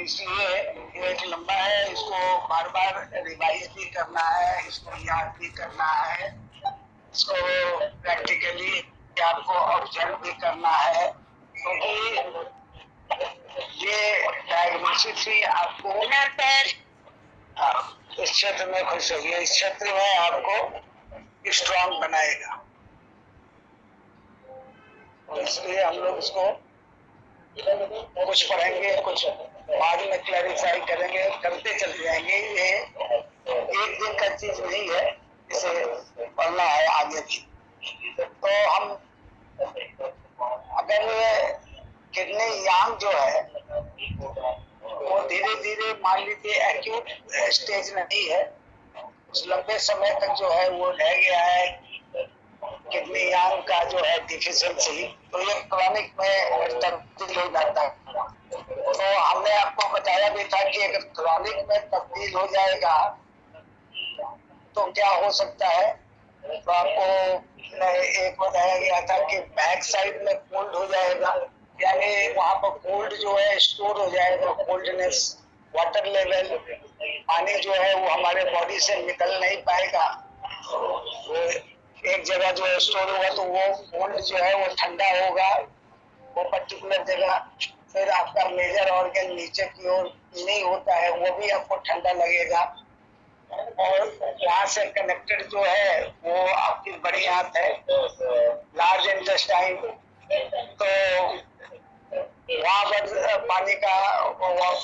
इसलिए ये एक लंबा है, इसको बार बार रिवाइज भी करना है, इसको याद भी करना है, इसको प्रैक्टिकली आपको ऑब्जर्व भी करना है, क्योंकि ये डायग्नोसिस ही आपको इस क्षेत्र में खुश होगी, इस क्षेत्र में आपको स्ट्रांग बनाएगा। तो इसलिए हम लोग इसको कुछ पढ़ेंगे, कुछ बाद में क्लैरिफाई करेंगे, करते चले जाएंगे। ये एक दिन का चीज नहीं है, इसे पढ़ना है आगे भी। तो हम अगर किडनी यांग जो है वो धीरे धीरे मान लीजिए एक्यूट स्टेज नहीं है, उस लंबे समय तक जो है वो रह गया है किडनी यांग का जो है डिफिशियंसी, तो ये क्रॉनिक में तब्दील हो जाता है। तो हमने आपको बताया भी था कि अगर क्रॉनिक में तब्दील हो जाएगा तो क्या हो सकता है। तो आपको एक बताया गया था कि बैक साइड में कोल्ड हो जाएगा, यानी वहां पर कोल्ड जो है स्टोर हो जाएगा, कोल्डनेस, वाटर लेवल, पानी जो है वो हमारे बॉडी से निकल नहीं पाएगा, वो एक जगह जो है स्टोर होगा, तो वो कोल्ड जो है वो ठंडा होगा वो पर्टिकुलर जगह। फिर आपका मेजर ऑर्गन नीचे की ओर नहीं होता है, वो भी आपको ठंडा लगेगा। और वहां से कनेक्टेड जो है वो आपकी बड़ी आंत है, लार्ज इंटेस्टाइन, तो वहां पर पानी का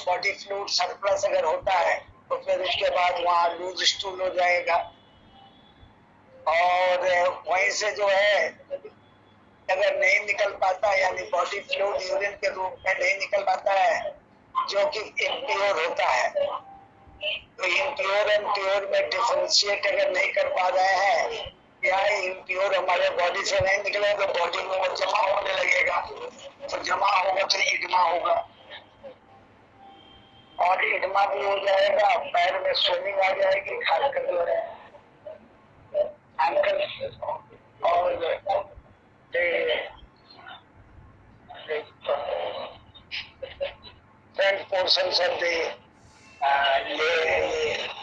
बॉडी फ्लूइड सरप्लस अगर होता है तो फिर उसके बाद वहां लूज स्टूल हो जाएगा, और वहीं से जो है अगर नहीं निकल पाता, यानी बॉडी फ्लूइड यूरिन के रूप में नहीं निकल पाता है, जो कि इम्प्योर होता है, तो इम्प्योर एंड प्योर में डिफरेंशिएट अगर नहीं कर पा रहे हैं, या इम्प्योर हमारे बॉडी से नहीं निकले तो बॉडी में वो जमा होने लगेगा, तो जमा होगा तो इडमा होगा, और इडमा भी हो जाएगा, पैर में स्वेलिंग आ जाएगी, खासकर जो है एंकल और फ्रंट पोर्शन ऑफ ये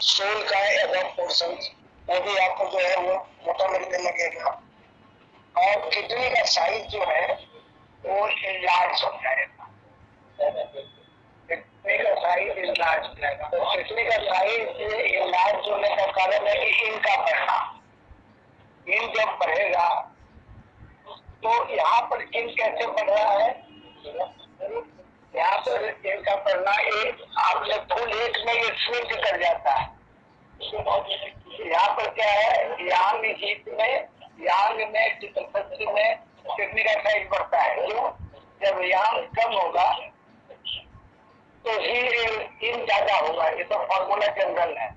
सोल का एबव पोर्शन, वो भी आपको जो है वो मोटा लगने लगेगा, और किडनी का साइज जो है वो इनलार्ज हो जाएगा, किडनी का साइज इनलार्ज हो जाएगा। तो किडनी का साइज इनलार्ज होने का कारण है कि इनका बढ़ना, इन जब बढ़ेगा तो यहाँ पर इन कैसे बढ़ रहा है, यहाँ पर इनका बढ़ना एक आपने फुल एक में ये स्विंग कर जाता है। यहाँ पर क्या है, यांग हीट में, यांग में डिफिशिएंसी में किडनी का साइज बढ़ता है, क्यों? जब यांग कम होगा तो ही इन ज्यादा होगा, ये तो फॉर्मूला जनरल है।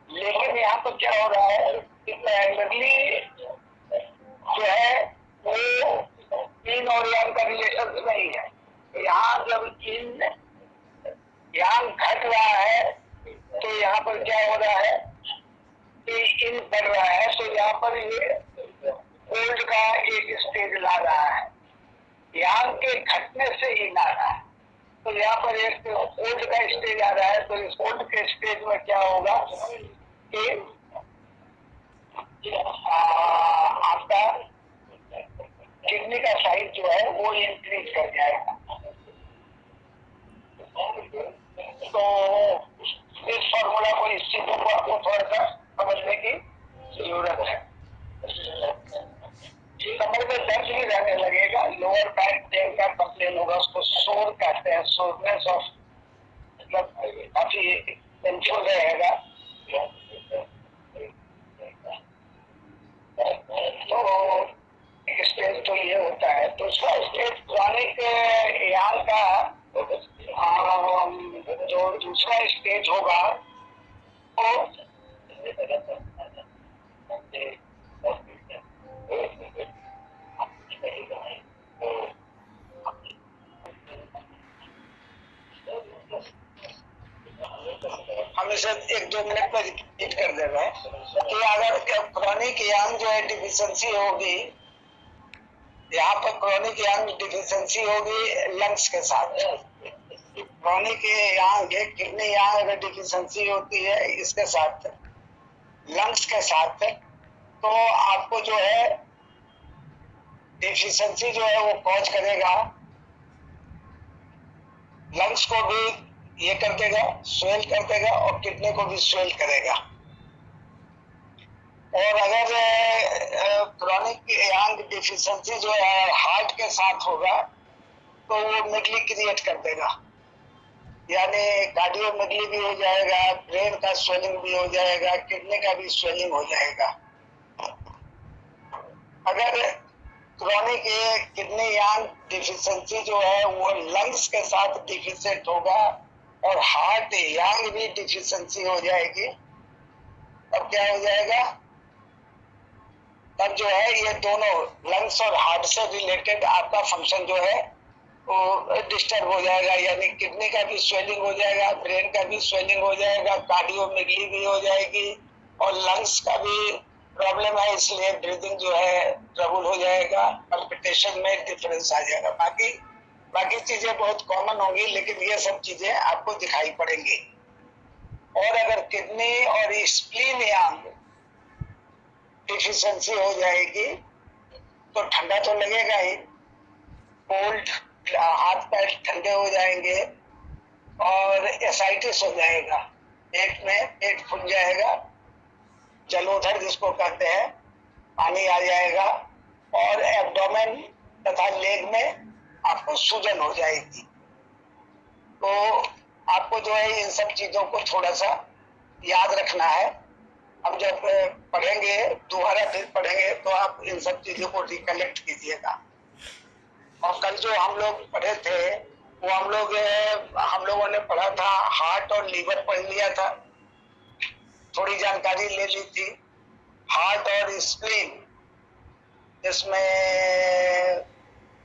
लेकिन यहाँ पर क्या हो रहा है कि प्राइमरली जो है वो इन और यांग का रिलेशन नहीं है। यहाँ जब इन यांग घट रहा है तो यहाँ पर क्या हो रहा है कि इन बढ़ रहा है, तो यहाँ पर ये कोल्ड का एक स्टेज ला रहा है, यांग के घटने से इन आ रहा है, तो यहाँ पर एक कोल्ड का स्टेज आ रहा है। तो इस कोल्ड के स्टेज में क्या होगा कि आपका किडनी का साइज जो है वो इंक्रीज कर जाएगा। तो इस फॉर्मूला को, इस चीजों को आपको थोड़ा सा समझने की जरूरत है। कमर में दर्द भी रहने लगेगा, लोअर बैक पेन का कंप्लेन होगा, उसको सोर कहते हैं, सोरनेस ऑफ, मतलब काफी पेनफुल रहेगा। तो एक स्टेज तो ये होता है। तो उसका स्टेज क्रॉनिक यांग का जो दूसरा स्टेज होगा वो हम इसे 1-2 मिनट में रिपीट कर दे रहे हैं कि अगर क्रॉनिक यांग जो है डिफिशियंसी होगी, यहाँ पर क्रॉनिक यांग डिफिशियंसी होगी लंग्स के साथ, क्रॉनिक यांग किडनी यांग अगर डिफिशिएंसी होती है इसके साथ, लंग्स के साथ, तो आपको जो है डिफिशिएंसी जो है वो कॉज करेगा, लंग्स को भी ये कर देगा, स्वेल कर देगा, और किडनी को भी स्वेल करेगा। और अगर क्रॉनिक यांग डिफिशिएंसी जो है हार्ट के साथ होगा तो वो मिगली क्रिएट कर देगा, यानी कार्डियोमिगली भी हो जाएगा, ब्रेन का स्वेलिंग भी हो जाएगा, किडनी का भी स्वेलिंग हो जाएगा। अगर क्रॉनिक किडनी यांग डिफिशिएंसी जो है वो लंग्स के साथ डिफिशिएंट होगा और हार्ट यांग भी डिफिशिएंसी हो जाएगी, तब क्या हो जाएगा, तब जो है ये दोनों लंग्स और हार्ट से रिलेटेड आपका फंक्शन जो है वो डिस्टर्ब हो जाएगा, यानी किडनी का भी स्वेलिंग हो जाएगा, ब्रेन का भी स्वेलिंग हो जाएगा, कार्डियोमिगली भी हो जाएगी, और लंग्स का भी प्रॉब्लम है, इसलिए ब्रीदिंग जो है ट्रबल हो जाएगा, पल्पिटेशन में डिफरेंस आ जाएगा। बाकी चीजें बहुत कॉमन होंगी, लेकिन ये सब चीजें आपको दिखाई पड़ेंगी। और अगर किडनी और स्प्लीन यांग डिफिशिएंसी हो जाएगी तो ठंडा तो लगेगा ही, कोल्ड, हाथ पैर ठंडे हो जाएंगे, और एसाइटिस हो जाएगा, पेट फूल जाएगा, जलोदर जिसको कहते हैं, पानी आ जाएगा, और एब्डोमेन तथा लेग में आपको सूजन हो जाएगी। तो आपको जो है इन सब चीजों को थोड़ा सा याद रखना है। हम जब पढ़ेंगे, दोबारा फिर पढ़ेंगे, तो आप इन सब चीजों को रिकलेक्ट कीजिएगा। और कल जो हम लोग पढ़े थे वो हम लोगों ने पढ़ा था, हार्ट और लीवर पढ़ लिया था, थोड़ी जानकारी ले ली थी। हार्ट और स्प्लीन, इसमें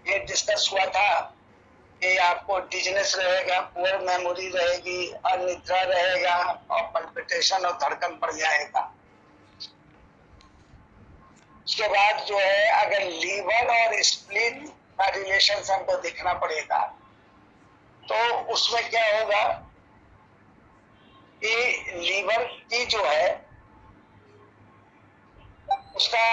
ये डिस्कस हुआ था कि आपको डिजनेस रहेगा, पुअर मेमोरी रहेगी, अनिद्रा रहेगा, और पल्पिटेशन और धड़कन बढ़ जाएगा। उसके बाद जो है अगर लीवर और स्प्लीन का रिलेशन हमको देखना पड़ेगा, तो उसमें क्या होगा कि लीवर की जो है उसका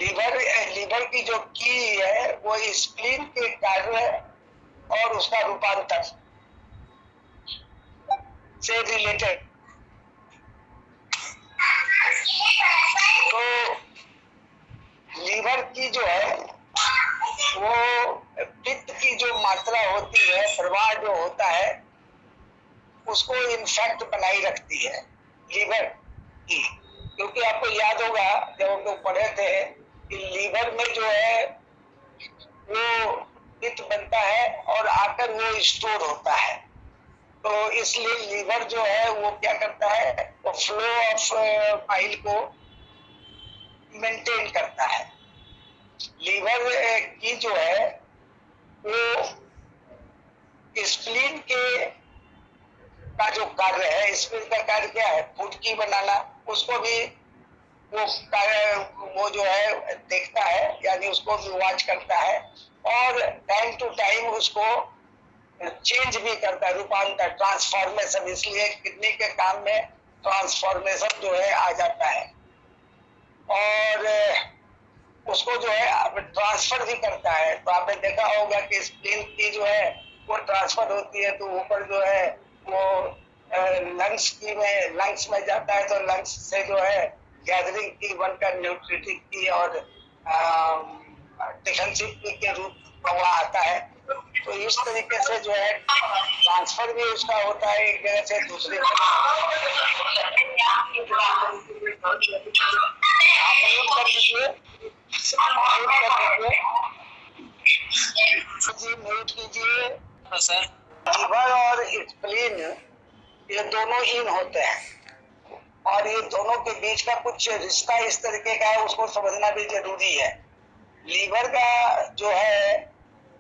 लीवर की जो की है वो स्प्लीन के कार्य और उसका रूपांतर से रिलेटेड। तो लीवर की जो है वो पित्त की जो मात्रा होती है, प्रवाह जो होता है, उसको इनफैक्ट बनाई रखती है लीवर की। क्योंकि आपको याद होगा जब हम लोग पढ़े थे कि लीवर में जो है वो पित्त बनता है और आकर वो स्टोर होता है। तो इसलिए लीवर जो है वो क्या करता है, वो फ्लो ऑफ पाइल को मेंटेन करता है। लीवर की जो है वो स्प्लीन के का जो कार्य है, स्प्लीन का कार्य क्या है, फुटकी बनाना, उसको भी वो जो है देखता है, यानी उसको भी वॉच करता है, और टाइम टू टाइम उसको चेंज भी करता है, रूपांतर, ट्रांसफॉर्मेशन। इसलिए किडनी के काम में ट्रांसफॉर्मेशन जो है आ जाता है, और उसको जो है ट्रांसफर भी करता है। तो आपने देखा होगा कि स्प्लीन की जो है वो ट्रांसफर होती है, तो ऊपर जो है वो लंग्स में जाता है, तो लंग्स से जो है गैदरिंग की बनकर न्यूट्रिटिव की और डिफेंसिव की के रूप में वहाँ आता है। तो इस तरीके से जो है ट्रांसफर भी उसका होता है एक जगह से दूसरी जगह। म्यूट कीजिए सर। लीवर और स्प्लीन ये दोनों इन होते हैं, और ये दोनों के बीच का कुछ रिश्ता इस तरीके का है, उसको समझना भी जरूरी है। लीवर का जो है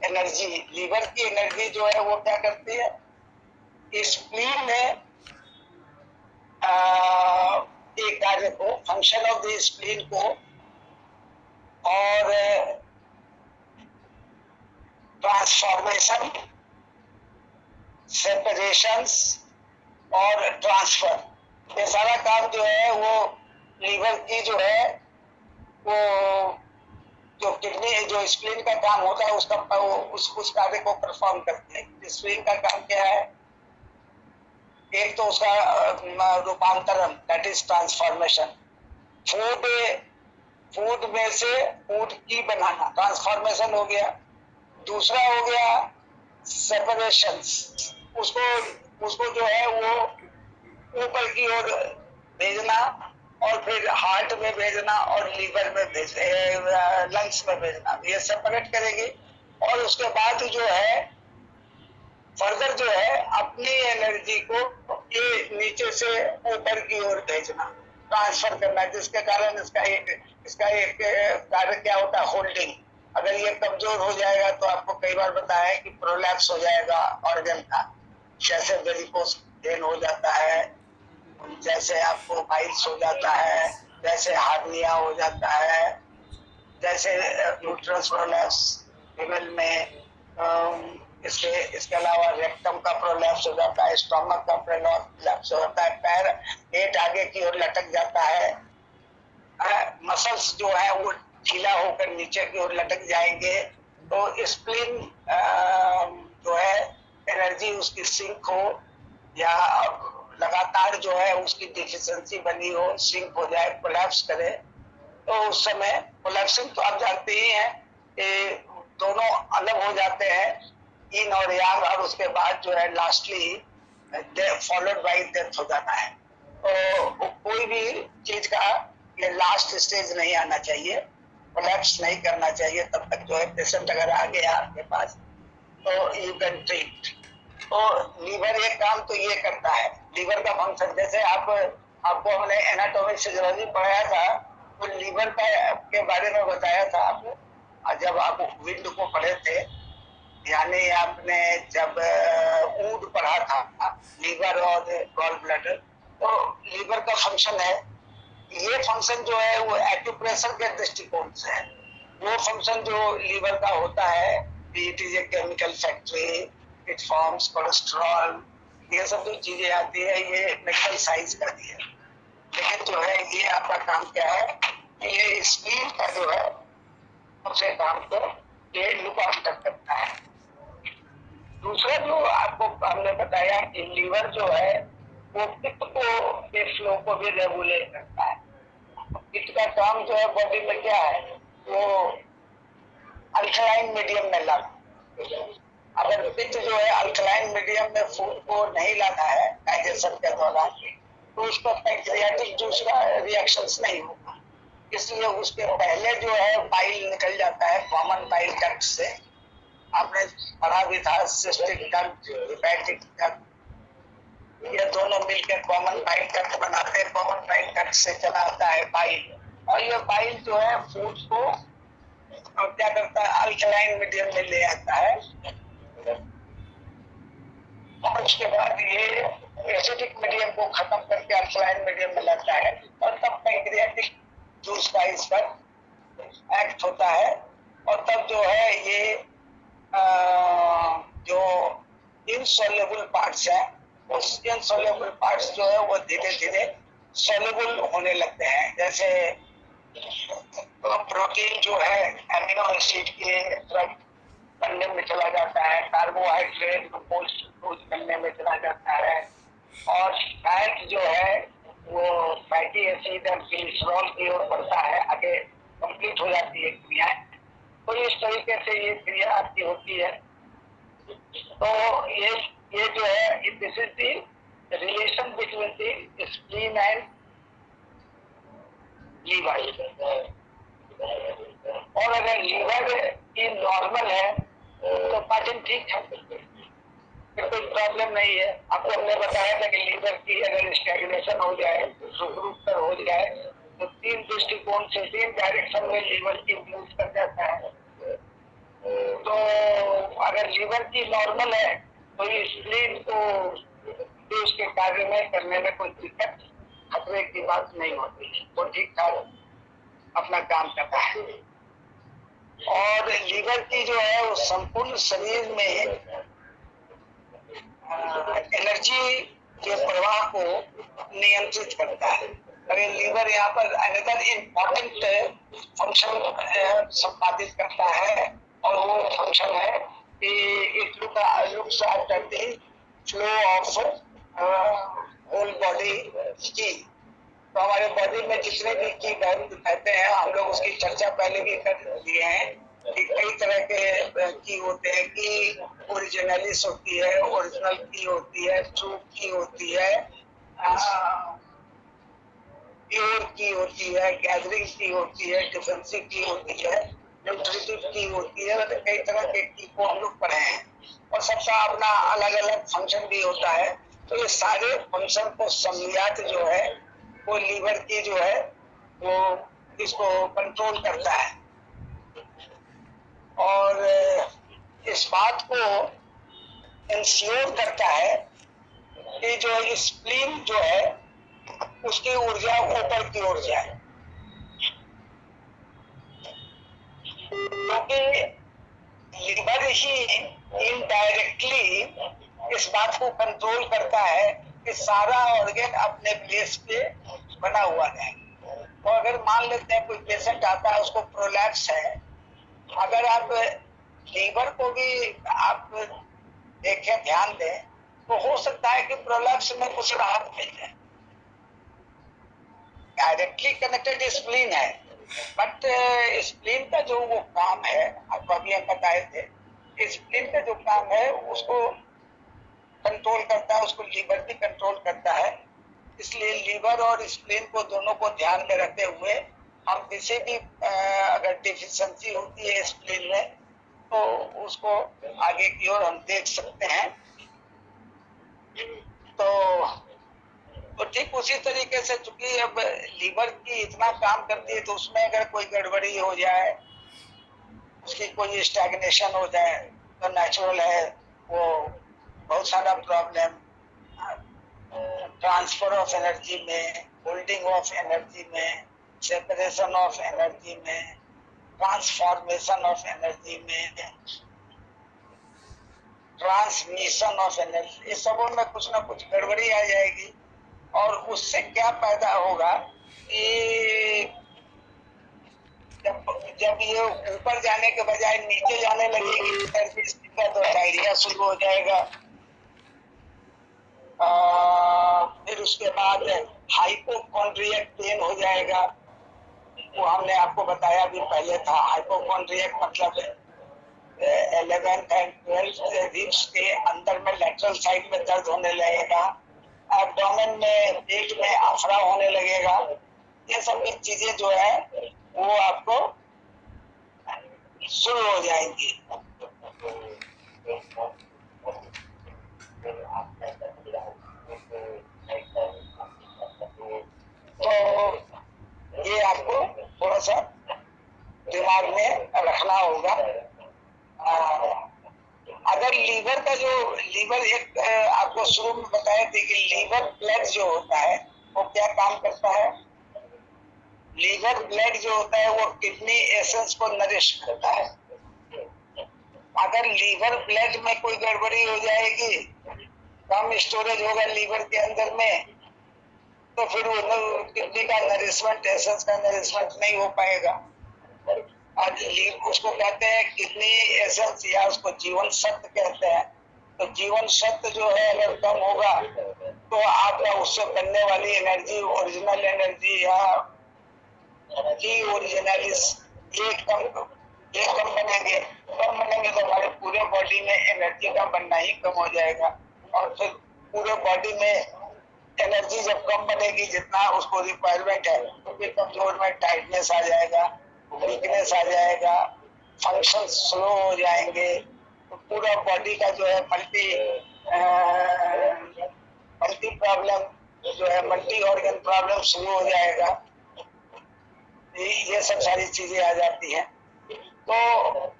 एनर्जी, लीवर की एनर्जी जो है वो क्या करती है, स्प्लीन में एक कार्य को, फंक्शन ऑफ द स्प्लीन को और ट्रांसफॉर्मेशन सेपरेशंस और ट्रांसफर, ये सारा काम जो है वो लीवर की जो है वो जो किडनी जो स्प्लीन का काम होता है उसका उस कार्य को परफॉर्म करती है। स्प्लीन का काम क्या है? एक तो उसका रूपांतरण, दैट इज ट्रांसफॉर्मेशन। फूड में से फूड की बनाना, ट्रांसफॉर्मेशन हो गया। दूसरा हो गया सेपरेशन, उसको जो है वो ऊपर की ओर भेजना और फिर हार्ट में भेजना और लीवर में लंग्स में भेजना, ये सेपरेट करेगी। और उसके बाद जो है फर्दर जो है अपनी एनर्जी को ये नीचे से ऊपर की ओर भेजना, ट्रांसफर करना, जिसके कारण इसका एक कार्य क्या होता है? होल्डिंग। अगर ये कमजोर हो जाएगा तो आपको कई बार बताया है कि प्रोलैप्स हो जाएगा ऑर्गन का, जैसे वेरिकोस वेन हो जाता है, जैसे आपको पाइल्स हो जाता है, जैसे हार्निया हो जाता है, जैसे यूट्रस प्रोलैप्स फीमेल में, इसके अलावा रेक्टम का प्रोलैप्स हो जाता है, स्टोमक का प्रोलैप्स हो जाता है, पैर पेट आगे की ओर लटक जाता है, मसल्स जो है वो ढीला होकर नीचे की ओर लटक जाएंगे। तो स्प्लीन जो है एनर्जी उसकी सिंक हो या लगातार जो है उसकी डिफिशियंसी बनी हो, सिंक हो जाए, कोलैप्स करे, तो उस समय कोलैप्सिंग तो आप जानते ही हैं कि दोनों अलग हो जाते हैं, इन और यांग, और उसके बाद जो है लास्टली फॉलोड बाय डेथ हो जाता है। तो कोई भी चीज का ये लास्ट स्टेज नहीं आना चाहिए, कोलैप्स नहीं करना चाहिए तब तक जो है पेशेंट अगर आ गया आपके पास तो यू कैन ट्रीट। तो लीवर एक काम तो ये करता है, लीवर का फंक्शन, जैसे आपको हमने एनाटॉमी फिजियोलॉजी पढ़ाया था तो लीवर के बारे में बताया था आपको, जब आप विंड को पढ़े थे, यानी आपने जब ऊड पढ़ा था लीवर और गॉल ब्लैडर, तो लीवर का फंक्शन है, ये फंक्शन जो है वो एक्यूप्रेशर के दृष्टिकोण से है। वो फंक्शन जो लीवर का होता है, it is a chemical factory, it forms cholesterol, ये सब जो चीजें आती है ये मेडिकल साइंस का दी है। लेकिन जो है ये आपका काम क्या है, ये स्प्लीन का जो है सबसे काम को ये लुक आफ्टर करता है। दूसरा जो आपको हमने बताया कि लीवर जो है वो पित्त के फ्लो को भी रेगुलेट करता है। पित्त का काम जो है बॉडी में क्या है, वो अल्कलाइन मीडियम में लाना। अगर पित्त जो है अल्कलाइन मीडियम में फूड को नहीं लाना है डाइजेशन के दौरान, तो उस पर पैंक्रियाटिक जूस का रिएक्शंस नहीं होगा, इसलिए उसके पहले जो है बाइल निकल जाता है कॉमन बाइल डक्ट से। आपने पढ़ा भी था सिस्टिक डक्ट, हेपेटिक डक्ट, ये दोनों मिलकर कॉमन बाइल डक्ट बनाते हैं। कॉमन बाइल डक्ट से चला आता है बाइल, और ये बाइल जो है फूड को क्या करता है, अल्कलाइन मीडियम में ले आता है, और उसके बाद ये एसिडिक मीडियम को खत्म करके अल्कलाइन मीडियम में लाता है, और तब पैंक्रियाटिक जूस का इस पर एक्ट होता है, और तब जो है ये जो इनसॉल्युबल पार्ट्स हैं, उस इनसॉल्युबल पार्ट्स जो है वो धीरे धीरे सॉल्युबल होने लगते हैं। जैसे प्रोटीन जो है एमिनो एसिड के बनने में चला जाता है, कार्बोहाइड्रेट ग्लूकोज बनने में चला जाता है, और फैट जो है वो फैटी एसिड और कोलेस्ट्रॉल की ओर बढ़ता है, आगे कंप्लीट हो जाती है क्रिया। तो इस तरीके से ये क्रिया आपकी होती है। तो ये जो है this is the relation between the spleen and liver. और अगर लीवर की नॉर्मल है तो पाचन ठीक है, फिर कोई प्रॉब्लम नहीं है। आपको हमने बताया था कि लीवर की अगर स्टैग्नेशन हो जाए, सुखरूप पर हो जाए, तो 3 दृष्टिकोण से 3 डायरेक्शन में लीवर की मूव कर जाता है। तो अगर लीवर की नॉर्मल है तो स्प्लीन को उसके कार्य में करने में कोई दिक्कत, खतरे की बात नहीं होती, वो ठीक ठाक अपना काम करता है। और लीवर की जो है वो संपूर्ण शरीर में एनर्जी के प्रवाह को नियंत्रित करता है। अगर लीवर यहाँ पर अनदर इम्पोर्टेंट फंक्शन संपादित करता है, और वो फंक्शन है कि it looks after the flow of whole body की। तो हमारे बॉडी में जितने भी की कहते हैं, हम लोग उसकी चर्चा पहले भी कर दिए हैं कि कई तरह के की होते हैं। कि ओरिजिनलिस होती है, ओरिजिनल की होती है, ट्रू की होती है, प्योर की होती है, गैदरिंग की होती है, डिफेंसिव की होती है, न्यूट्रिटिव की होती है। मतलब कई तरह के की को हम लोग पढ़े हैं, और सबका अपना अलग अलग फंक्शन भी होता है। तो ये सारे फंक्शन को सम्मिलित जो है वो लीवर की जो है वो इसको कंट्रोल करता है। और इस बात को इंश्योर करता है कि जो स्प्लीन जो है उसकी ऊर्जा ऊपर की ओर जाए, क्योंकि लीवर ही इनडायरेक्टली इस बात को कंट्रोल करता है कि सारा ऑर्गन अपने प्लेस पे बना हुआ है। तो अगर मान लेते हैं कोई पेशेंट आता है, उसको प्रोलैप्स है, अगर आप लीवर को भी आप देखें, ध्यान दें, तो हो सकता है कि प्रोलैप्स में कुछ राहत मिल जाए। डायरेक्टली कनेक्टेड स्प्लीन है, बट स्प्लीन का जो वो काम है, आपको अभी हम बताए थे, स्प्लीन का जो काम है उसको कंट्रोल करता है, उसको लीवर भी कंट्रोल करता है। इसलिए लीवर और स्प्लीन को दोनों को ध्यान में रखते हुए हम किसी भी अगर डिफिशियंसी होती है स्प्लीन में, तो उसको आगे की ओर हम देख सकते हैं। तो ठीक उसी तरीके से, चूंकि अब लीवर की इतना काम करती है, तो उसमें अगर कोई गड़बड़ी हो जाए, उसकी कोई स्टैग्नेशन हो जाए, तो नेचुरल है वो बहुत सारा प्रॉब्लम, ट्रांसफर ऑफ एनर्जी में, होल्डिंग ऑफ एनर्जी में, सेपरेशन ऑफ एनर्जी में, ट्रांसफॉर्मेशन ऑफ एनर्जी में, ट्रांसमिशन ऑफ एनर्जी, इस सबों में कुछ ना कुछ गड़बड़ी आ जाएगी। और उससे क्या पैदा होगा कि जब ये ऊपर जाने के बजाय नीचे जाने लगेगी, तो डायरिया शुरू हो जाएगा। फिर उसके बाद हाइपोकॉन्ड्रियक पेन हो जाएगा। वो हमने आपको बताया भी पहले था। हाइपोकॉन्ड्रियक मतलब 11th एंड 12th रिब्स के अंदर में लेटरल साइड में दर्द होने लगेगा, एब्डोमेन में, पेट में अफरा होने लगेगा। ये सब चीजें जो है वो आपको शुरू हो जाएंगी। तो ये आपको थोड़ा सा दिमाग में रखना होगा। अगर लीवर का जो लीवर एक आपको शुरू में बताए थे कि लीवर ब्लड जो होता है वो क्या काम करता है। लीवर ब्लड जो होता है वो किडनी एसेंस को नरिश करता है। अगर लीवर ब्लड में कोई गड़बड़ी हो जाएगी, कम स्टोरेज होगा लीवर के अंदर में, तो फिर वो किडनी का नरिशमेंट, एसेंस का नरिशमेंट नहीं हो पाएगा। और उसको कहते हैं किडनी एसेंस, या उसको जीवन सत्व कहते हैं। तो जीवन सत्व जो है अगर कम होगा तो आपका उससे बनने वाली एनर्जी, ओरिजिनल एनर्जी या ओरिजिनलिस, ये कम बनेंगे। कम बनेंगे तो हमारे पूरे बॉडी में एनर्जी का बनना ही कम हो जाएगा। और फिर पूरे बॉडी में एनर्जी जब कम बनेगी, जितना उसको रिक्वायरमेंट है, तो फिर कमजोर में टाइटनेस आ जाएगा, वीकनेस आ जाएगा, फंक्शन स्लो हो जाएंगे। तो पूरा बॉडी का जो है मल्टी प्रॉब्लम जो है, मल्टी ऑर्गन प्रॉब्लम शुरू हो जाएगा। ये सब सारी चीजें आ जाती हैं। तो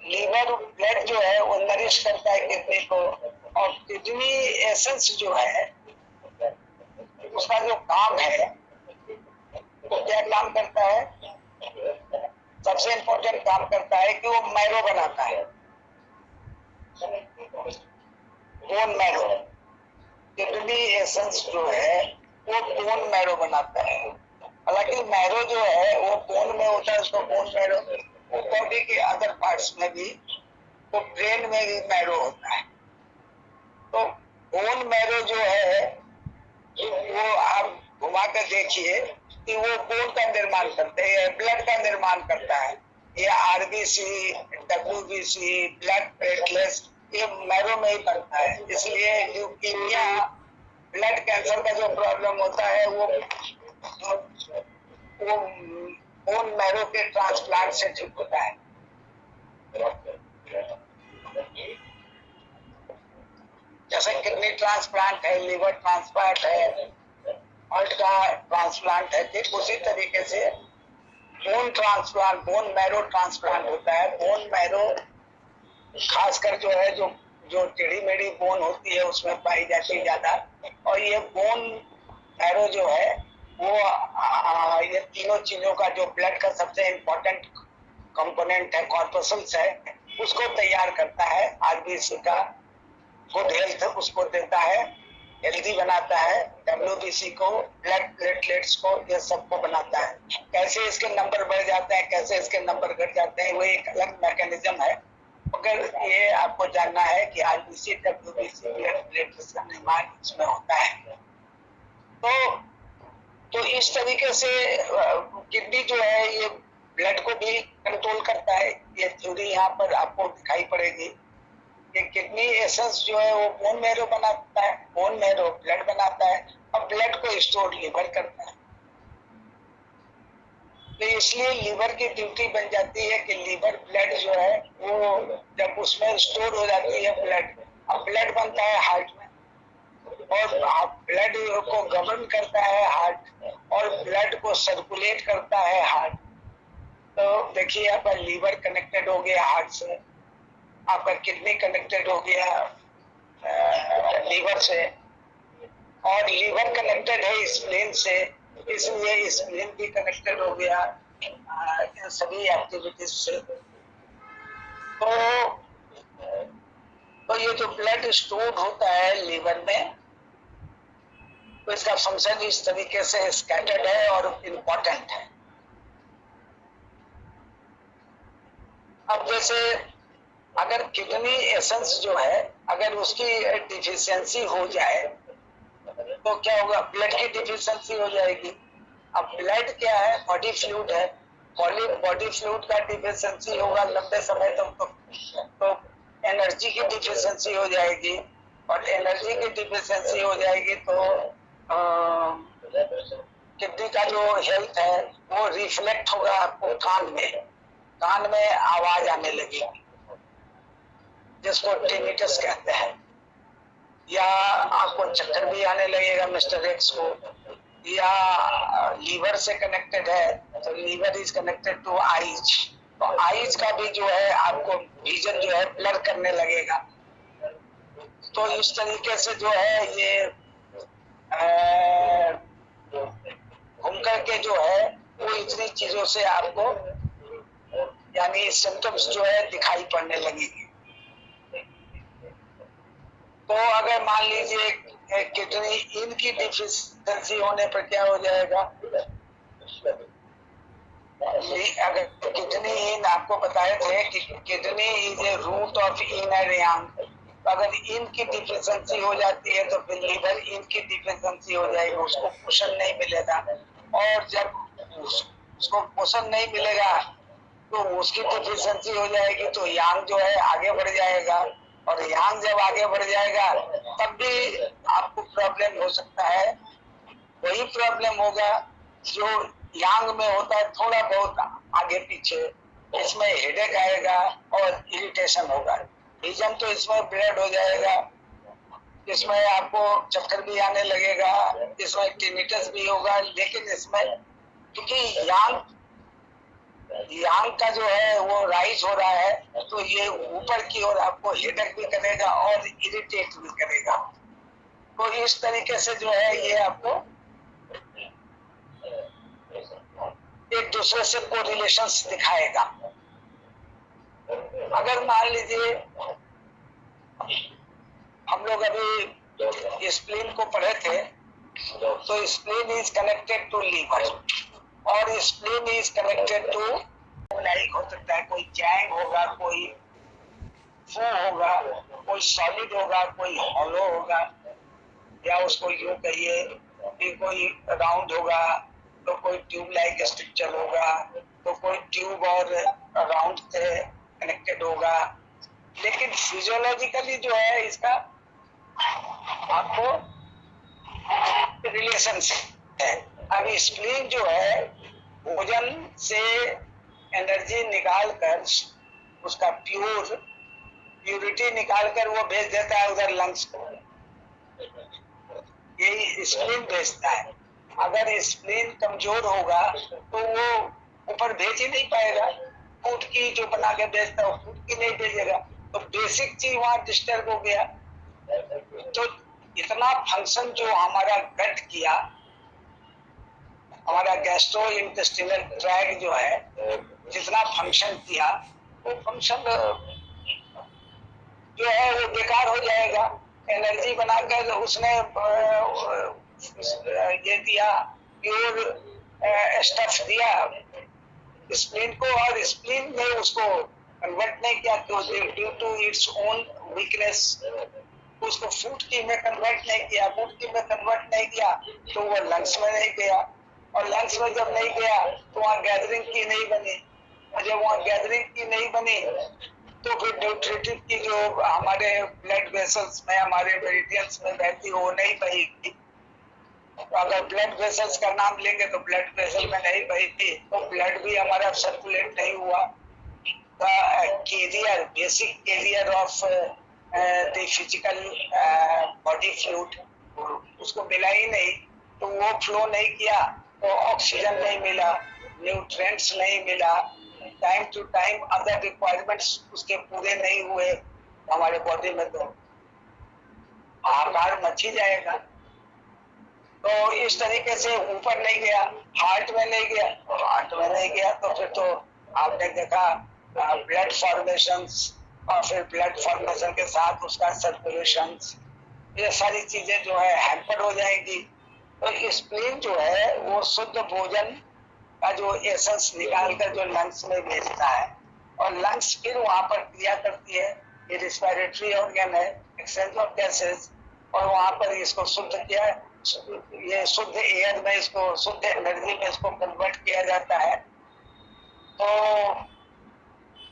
लीवर ब्लड जो है वो नरिश करता है किडनी को, और किडनी एसेंस जो है उसका जो काम है वो क्या काम करता है। सबसे इम्पोर्टेंट काम करता है कि वो मैरो बनाता है, बोन मैरो। किडनी एसेंस जो है वो बोन मैरो बनाता है। हालांकि मैरो जो है वो बोन में होता है, उसको बोन मैरो, बॉडी के अदर पार्ट्स में भी, तो ब्रेन में भी मैरो होता है। तो बोन मैरो जो है वो आप घुमा कर देखिए कि वो बोन का निर्माण करते हैं, ब्लड का निर्माण करता है। ये आरबीसी, डब्ल्यूबीसी, ब्लड प्लेटलेट्स, ये मैरो में ही बनता है। इसलिए ल्यूकीमिया, ब्लड कैंसर का जो प्रॉब्लम होता है वो बोन मैरो के ट्रांसप्लांट से ठीक होता है। जैसे किडनी ट्रांसप्लांट है, लिवर ट्रांसप्लांट है, हार्ट का ट्रांसप्लांट है, ठीक उसी तरीके से bone transplant, bone marrow transplant होता है। बोन मैरो खासकर जो है जो टेढ़ी मेढ़ी बोन होती है उसमें पाई जाती है ज्यादा। और ये बोन मैरो जो है वो ये तीनों चीजों का, जो ब्लड का सबसे इम्पोर्टेंट कंपोनेंट है, कॉर्पसल्स है, उसको तैयार करता है। आरबीसी का गुड हेल्थ उसको देता है, हेल्दी बनाता है। डब्ल्यूबीसी को, ब्लड प्लेटलेट्स को, ये सबको बनाता है। कैसे इसके नंबर बढ़ जाते हैं, कैसे इसके नंबर घट जाते हैं, वो एक अलग मैकेनिज्म है। अगर ये आपको जानना है कि आरबीसी, डब्ल्यूबीसी, ब्लड प्लेटलेट्स का निर्माण इसमें होता है। तो इस तरीके से किडनी जो है ये ब्लड को भी कंट्रोल करता है। ये थ्योरी यहाँ पर आपको दिखाई पड़ेगी कि किडनी एसेंस जो है वो बोन मैरो बनाता है, बोन मैरो ब्लड बनाता है, और ब्लड को स्टोर लिवर करता है। तो इसलिए लिवर की ड्यूटी बन जाती है कि लिवर ब्लड जो है वो जब उसमें स्टोर हो जाती है ब्लड, अब ब्लड बनता है हार्ट में, और ब्लड को गवर्न करता है हार्ट, और ब्लड को सर्कुलेट करता है हार्ट। तो देखिए यहाँ पर लीवर कनेक्टेड हो गया हार्ट से, आपका किडनी कनेक्टेड हो गया लीवर से, और लीवर कनेक्टेड है स्प्लीन से, इसलिए स्प्लीन भी कनेक्टेड हो गया इन सभी एक्टिविटीज से। तो ये जो ब्लड स्टोर होता है लीवर में, तो इसका फंक्शन इस तरीके से स्कैटर्ड है और इम्पोर्टेंट है। अब जैसे अगर किडनी एसेंस जो है अगर उसकी डिफिशियंसी हो जाए तो क्या होगा, ब्लड की डिफिशियंसी हो जाएगी। अब ब्लड क्या है, बॉडी फ्लूइड है, बॉडी फ्लूइड का डिफिशियंसी होगा लंबे समय तक तो एनर्जी की डिफिशियंसी हो जाएगी, और एनर्जी की डिफिशियंसी हो जाएगी तो किडनी का जो हेल्थ है वो रिफ्लेक्ट होगा आपको कान में आवाज आने लगेगी, जिसको टिनिटस कहते हैं, या आपको चक्कर भी आने लगेगा मिस्टर एक्स को, या लीवर से कनेक्टेड है तो liver is connected to eyes, तो आईज का भी जो है आपको विजन जो है ब्लर करने लगेगा। तो इस तरीके से जो है ये घूम करके जो है वो इतनी चीजों से आपको यानी सिम्टम्स जो है दिखाई पड़ने लगेगी। तो अगर मान लीजिए किडनी इन की डिफिशियंसी होने पर क्या हो जाएगा, अगर किडनी इन आपको बताए थे कि kidney is a root of inner yang, तो अगर इन की डिफिशियंसी हो जाती है तो फिर लीवर इन की डिफिशियंसी हो जाएगी, उसको पोषण नहीं मिलेगा, और जब उसको पोषण नहीं मिलेगा तो उसकी डिफिशियंसी हो जाएगी, तो यांग जो है आगे बढ़ जाएगा, और यांग जब आगे बढ़ जाएगा तब भी आपको प्रॉब्लम हो सकता है। वही प्रॉब्लम होगा जो यांग में होता है, थोड़ा बहुत आगे पीछे, इसमें हेडेक आएगा और इरिटेशन होगा। रीजन तो इसमें ब्लड हो जाएगा, इसमें आपको चक्कर भी आने लगेगा, इसमें टिनिटस भी होगा, लेकिन इसमें क्योंकि यांग का जो है वो राइज हो रहा है तो ये ऊपर की ओर आपको हेडेक भी करेगा और इरिटेट भी करेगा। तो इस तरीके से जो है ये आपको एक दूसरे से कोरिलेशंस दिखाएगा। अगर मान लीजिए हम लोग अभी स्प्लीन को पढ़े थे, तो spleen is connected to liver और spleen is connected to like हो सकता है कोई जैंग होगा, कोई फू होगा, कोई सॉलिड होगा, कोई हॉलो होगा, या उसको यूं कहिए कि कोई राउंड होगा, तो कोई ट्यूब लाइक स्ट्रक्चर होगा, तो कोई ट्यूब और राउंड से कनेक्टेड होगा। लेकिन फिजियोलॉजिकली जो है इसका आपको रिलेशन है। अब स्प्लीन जो है भोजन से एनर्जी निकालकर उसका प्यूरिटी निकालकर वो भेज देता है उधर लंग्स को, यही स्प्लीन भेजता है। अगर स्प्लीन कमजोर होगा तो वो ऊपर भेज ही नहीं पाएगा, फूड की जो बना के भेजता है फूड की नहीं भेजेगा, तो बेसिक चीज वहां डिस्टर्ब हो गया। तो इतना फंक्शन जो हमारा गट किया, हमारा गैस्ट्रो इंटेस्टिनल ट्रैक्ट जो है जितना फंक्शन किया, वो फंक्शन जो है वो बेकार हो जाएगा। एनर्जी बनाकर उसने ये दिया, प्योर स्टफ दिया स्प्लीन को, और स्प्लीन ने उसको कन्वर्ट नहीं किया due to its own weakness, उसको फूड की में कन्वर्ट नहीं किया, फूड की में कन्वर्ट नहीं किया तो वो लंग्स में नहीं गया, और लंग्स में जब नहीं गया तो वहाँ गैदरिंग की नहीं बनी, और जब वहाँ गैदरिंग की नहीं बनी तो फिर न्यूट्रिटिव की जो हमारे ब्लड वेसल्स में, हमारे मेरिडियंस में बहती वो नहीं बही। तो अगर ब्लड वेसल्स का नाम लेंगे तो ब्लड वेसल में नहीं बही, तो ब्लड भी हमारा सर्कुलेट नहीं हुआ। Carrier, basic carrier of the physical body fluid उसको मिला ही नहीं, तो वो फ्लो नहीं किया, तो ऑक्सीजन नहीं मिला, न्यूट्रिएंट्स नहीं मिला, time to time other requirements उसके पूरे नहीं हुए हमारे बॉडी में, तो आकार मच ही जाएगा। तो इस तरीके से ऊपर नहीं गया, हार्ट में नहीं गया, और हार्ट में नहीं गया तो फिर तो आपने देखा ब्लड फॉर्मेशंस, और फिर ब्लड फॉर्मेशन के साथ उसका सर्कुलेशन, ये सारी चीजें जो है हैम्पर हो जाएगी। तो स्प्लीन जो है वो शुद्ध भोजन का जो एसेंस निकाल कर जो लंग्स में भेजता है, और लंग्स फिर वहां पर क्रिया करती है, ये रिस्पिरेटरी ऑर्गन है, एक्सचेंज ऑफ गैसेस, और वहां पर इसको शुद्ध किया, ये शुद्ध एयर में इसको, शुद्ध एनर्जी में इसको कन्वर्ट किया जाता है। तो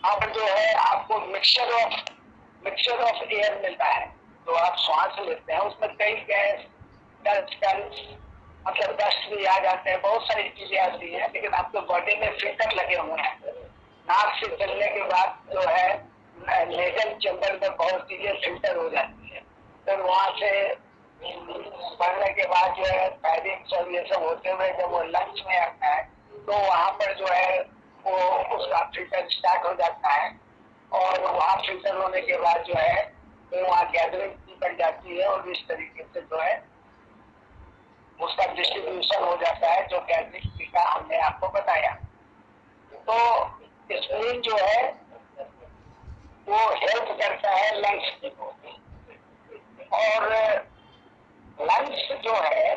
अब जो है आपको मिक्सचर ऑफ एयर मिलता है, तो आप श्वास लेते हैं उसमें कई गैस, मतलब डस्ट भी आ जाते हैं, बहुत सारी चीजें आती हैं, लेकिन आपके बॉडी में फिल्टर लगे हुए हैं। नाक से चलने के बाद जो है नेजल चैम्बर में बहुत चीजें फिल्टर हो जाती है, फिर वहां से बढ़ने के बाद जो है फैरिंग्स और ये सब होते हुए जब वो लंग्स में आता है, तो वहां पर जो है वो उसका फिल्टर स्टार्ट हो जाता है, और वहां फिल्टर होने के बाद जो है तो वहाँ गैदरिंग बन जाती है, और इस तरीके से जो है उसका डिस्ट्रीब्यूशन हो जाता है, जो गैदरिंग का हमने आपको बताया। तो स्प्लीन जो है वो हेल्प करता है लंग्स की, और लंग्स जो है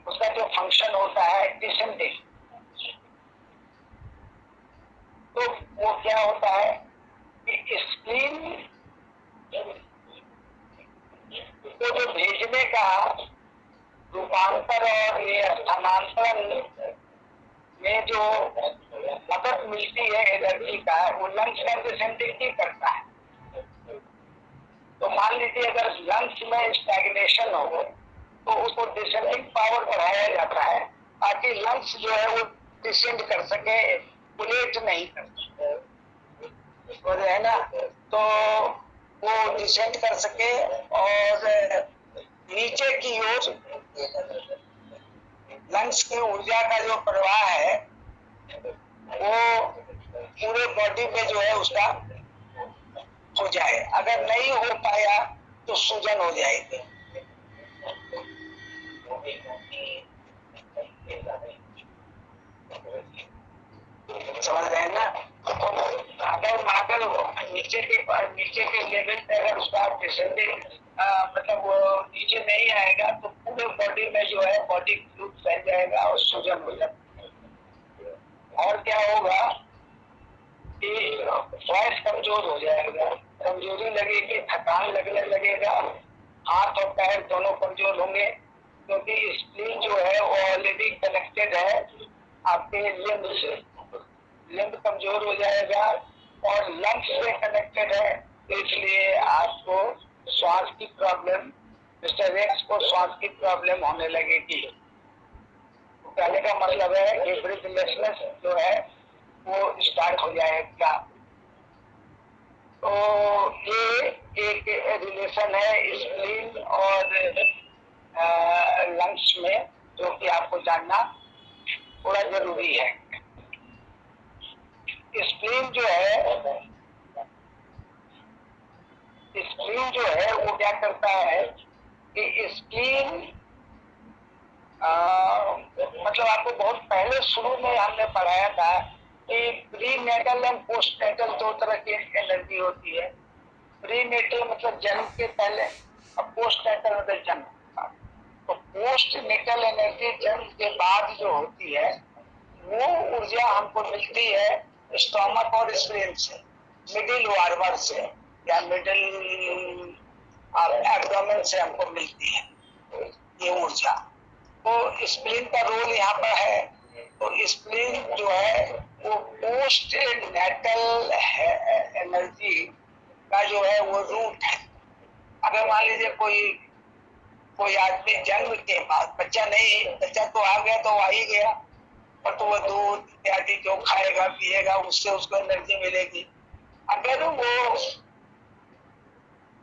उसका जो फंक्शन होता है डिसेंडिंग, तो वो क्या होता है कि स्प्लीन को जो भेजने का रूपांतर और ये स्थानांतरण में जो मदद मिलती है एनर्जी का, वो लंग्स का डिसेंडिंग ही करता है। तो मान लीजिए अगर लंग्स में स्टैग्नेशन हो तो उसको डिसेंडिंग पावर बढ़ाया जाता है, ताकि लंग्स जो है वो डिसेंड कर सके, पुलेट नहीं कर सके, तो है ना, तो वो डिसेंड कर सके, और नीचे की ओर लंग्स की ऊर्जा का जो प्रवाह है वो पूरे बॉडी में जो है उसका हो जाए। अगर नहीं हो पाया तो सूजन हो जाएगी। समझ रहे हैं ना? अगर नीचे के लेवल पे अगर उसका डिसेंडिंग मतलब वो नीचे नहीं बॉडी में जो है बॉडी फ्लूइड फैल जाएगा और सूजन हो जाएगा। और क्या होगा कि वॉइस कमजोर हो जाएगा, कमजोरी लगेगी, थकान लगने लगेगा, हाथ और पैर दोनों कमजोर होंगे, क्योंकि स्प्लीन जो है वो ऑलरेडी कनेक्टेड है आपके लिम्ब से। लिम्ब कमजोर हो जाएगा और लंग्स से कनेक्टेड है, तो इसलिए आपको श्वास की प्रॉब्लम, मिस्टर एक्स को श्वास की प्रॉब्लम होने लगेगी। कहने का मतलब है कि ब्रीथलेसनेस जो है वो स्टार्ट हो जाएगा। तो ये एक रिलेशन है स्प्लीन और लंग्स में, जो कि आपको जानना थोड़ा जरूरी है। स्प्लीन जो है वो क्या करता है कि स्प्लीन मतलब आपको बहुत पहले शुरू में हमने पढ़ाया था कि prenatal and postnatal दो तरह की एनर्जी होती है। प्री नेटल मतलब जन्म के पहले, और पोस्ट नेटल मतलब जन्म। तो पोस्ट नेटल एनर्जी जन्म के बाद जो होती है वो ऊर्जा हमको मिलती है स्टोमक और स्प्लीन से, मिडिल वार्मर से या मिडिल एब्डोमेन से हमको मिलती है ये ऊर्जा। तो स्प्लीन का रोल यहाँ पर है। तो स्प्लीन जो है वो पोस्ट नेटल एनर्जी का जो है वो रूट है। अगर मान लीजिए कोई आदमी जन्म के बाद, बच्चा तो आ गया तो आ ही गया, और तो वो दूध इत्यादि जो खाएगा पिएगा उससे उसको एनर्जी मिलेगी। अगर वो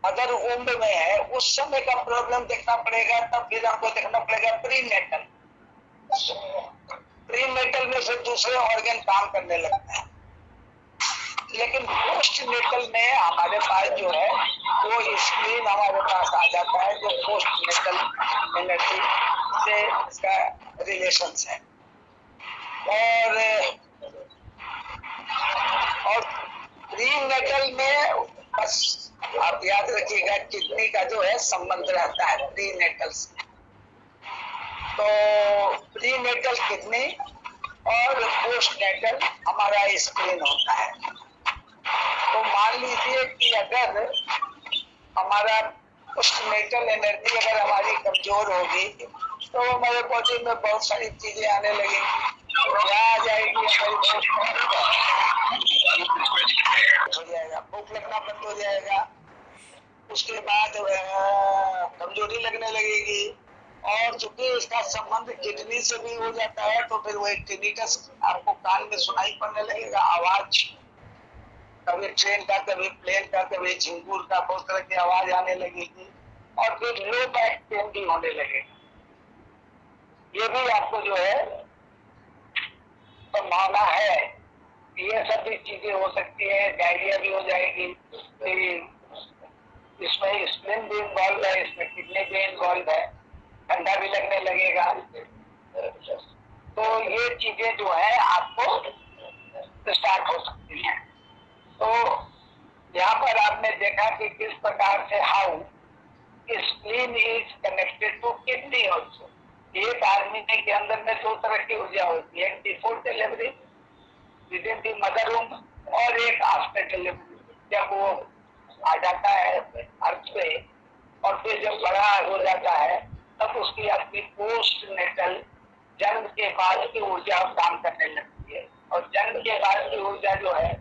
मदर वुम्ब में है उस समय का प्रॉब्लम देखना पड़ेगा, तब फिर आपको देखना पड़ेगा प्री नेटल। प्री नेटल में फिर दूसरे ऑर्गन काम करने लगते हैं, लेकिन पोस्ट नेटल में हमारे पास जो है वो स्प्लीन हमारे पास आ जाता है, जो पोस्ट नेटल एनर्जी से इसका रिलेशन है। और प्री नेटल में बस आप याद रखिएगा किडनी का जो है संबंध रहता है प्री नेटल से। तो प्री नेटल किडनी और पोस्ट नेटल हमारा स्प्लीन होता है। तो मान लीजिए कि अगर हमारा पोस्ट नेटल एनर्जी अगर हमारी कमजोर होगी तो हमारे बॉडी में बहुत सारी चीजें आने लगेंगी। क्या आ जाएगी? हो जाएगा, भूख लगना बंद हो जाएगा, उसके बाद कमजोरी लगने लगेगी, और चूंकि इसका संबंध किडनी से भी हो जाता है तो फिर वो एक टिनिटस आपको कान में सुनाई पड़ने लगेगा, आवाज, कभी ट्रेन का, कभी प्लेन का, कभी झिंगुर का, बहुत तरह की आवाज आने लगेगी, और फिर लो बैक पेन भी होने लगेगा। ये भी आपको जो है संभावना है, ये सब भी चीजें हो सकती है। डायरिया भी हो जाएगी, इसमें स्प्लीन भी इन्वॉल्व है, इसमें किडनी भी इन्वॉल्व है, ठंडा भी लगने लगेगा। तो ये चीजें जो है आपको स्टार्ट हो सकती हैं। तो यहाँ पर आपने देखा कि किस प्रकार से how spleen is connected to kidney also. एक आदमी के अंदर में दो तरह की ऊर्जा होती है, before delivery with in the mother womb, और एक आफ्टर डिलीवरी जब वो आ जाता है अर्थ पे, और फिर जब बड़ा हो जाता है तब उसकी अपनी पोस्ट नेटल जन्म के बाद की ऊर्जा काम करने लगती है। और जन्म के बाद की ऊर्जा जो है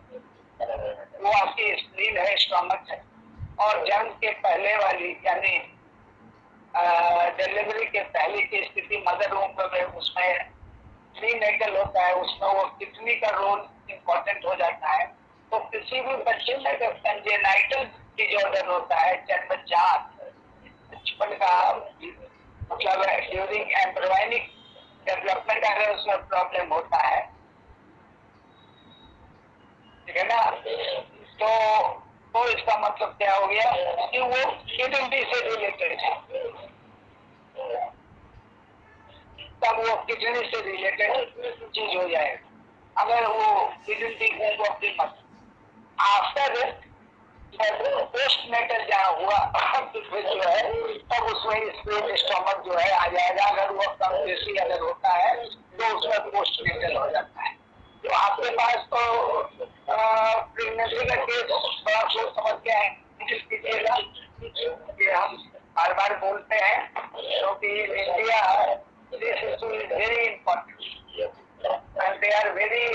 वो आपकी स्प्लीन है, स्टोमक है। और जन्म के पहले वाली यानी डिलीवरी के पहले की स्थिति मदर वूम्ब में, उसमें प्री नेटल होता है, उसमें वो किडनी का रोल इम्पोर्टेंट हो जाता है। तो किसी भी बच्चे में अगर कंजेनाइटल डिसऑर्डर होता है, जन्मजात बचपन का मतलब ड्यूरिंग एम्ब्रियोनिक डेवलपमेंट अगर उसमें प्रॉब्लम होता है, ठीक है ना, तो इसका मतलब क्या हो गया कि वो किडनी से रिलेटेड है, तब वो किडनी से रिलेटेड चीज हो जाएगा। अगर वो kidney of the muscle after postnatal जहाँ हुआ तो फिर जो है तब उसमें स्प्लिट स्टमक जो है आ जाएगा। अगर वो कम बेसी अगर होता है तो उसमें पोस्ट नेटल हो जाता है। तो आपके पास तो प्रेगनेंसी का केस बड़ा सोच समझ के कीजिएगा कि हम बार बार बोलते हैं क्योंकि India this issue is very important and they are very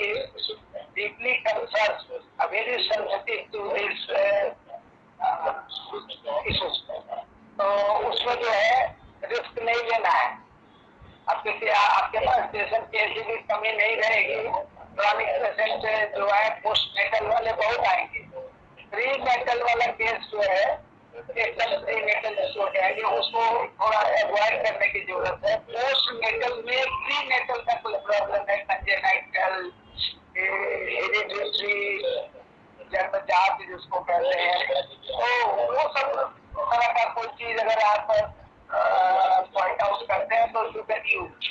deeply concerned, very sensitive to this issues. तो उसमें जो है रिस्क नहीं लेना है। अब किसी आपके पास पेशेंट की ऐसी भी कमी नहीं रहेगी। क्रॉनिक पेशेंट जो है पोस्ट नेटल वाले बहुत आएंगे। प्री नेटल वाला केस जो है एकदम प्री नेटल जिसको कहेंगे उसको थोड़ा अवॉइड करने की जरूरत है। पोस्ट नेटल में प्री नेटल का कोई प्रॉब्लम है, कंजेनाइटल, हेरिडिटरी, जन्मजात जिसको कहते हैं, तो वो सब तरह का कोई चीज अगर आप पॉइंट आउट करते हैं तो यू कैन यूज।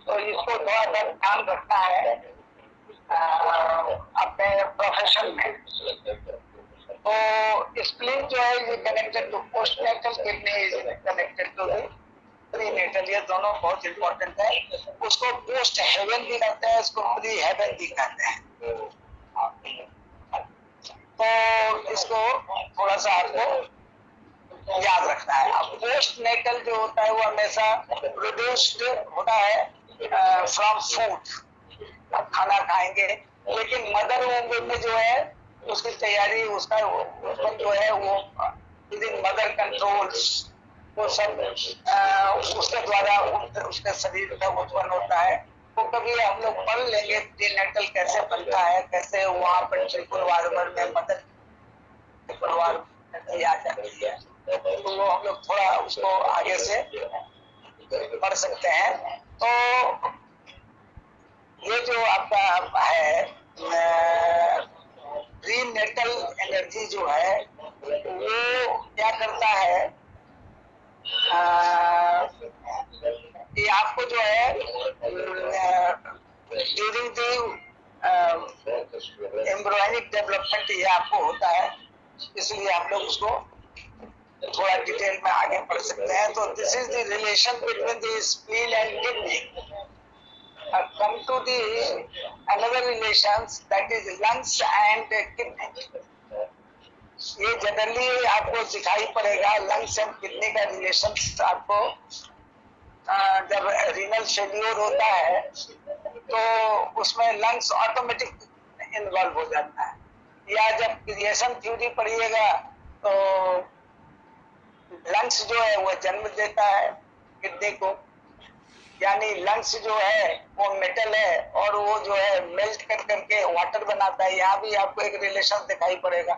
तो इसको थोड़ा सा ध्यान रखना है अपने प्रोफेशन में। तो स्प्लीन जो है ये connected to postnatal, kidney is connected to prenatal. ये दोनों बहुत इंपॉर्टेंट है। उसको पोस्ट हेवन भी कहते हैं, उसको प्री हेवन भी कहते हैं। तो इसको थोड़ा सा आपको याद रखना है। अब पोस्ट नेटल जो होता है वो हमेशा प्रोड्यूस्ड होता है फ्रॉम फूड। आप खाना खाएंगे लेकिन मदर वूम्ब में जो है उसकी तैयारी उसका जो है वो विद इन मदर कंट्रोल्स वो सब उसके द्वारा उसके शरीर का उत्पन्न होता है। वो कभी हम लोग पढ़ लेंगे प्रीनेटल कैसे बनता है, कैसे वहाँ पर ट्रिपल वार्मर में मदर ट्रिपल वार्मर आ जाती है। तो वो हम लोग थोड़ा उसको आगे से पढ़ सकते हैं। तो ये जो आपका है प्रीनेटल एनर्जी जो है वो क्या करता है कि आपको जो है ड्यूरिंग द एम्ब्रियोनिक डेवलपमेंट ये आपको होता है, इसलिए आप लोग उसको थोड़ा डिटेल में आगे पढ़ सकते हैं। तो this is the relation between the spleen and kidney. Come to the another relations, that is lungs and kidney. ये जनरली आपको दिखाई पड़ेगा लंग्स एंड किडनी का रिलेशन आपको जब रीनल फेल्योर होता है तो उसमें लंग्स ऑटोमेटिक इन्वॉल्व हो जाता है। या जब क्रिएशन थ्योरी पढ़िएगा तो लंग्स जो है वो जन्म देता है किडनी को, यानी लंग्स जो है वो मेटल है और वो जो है मेल्ट कर करके वाटर बनाता है। यहाँ भी आपको एक रिलेशन दिखाई पड़ेगा।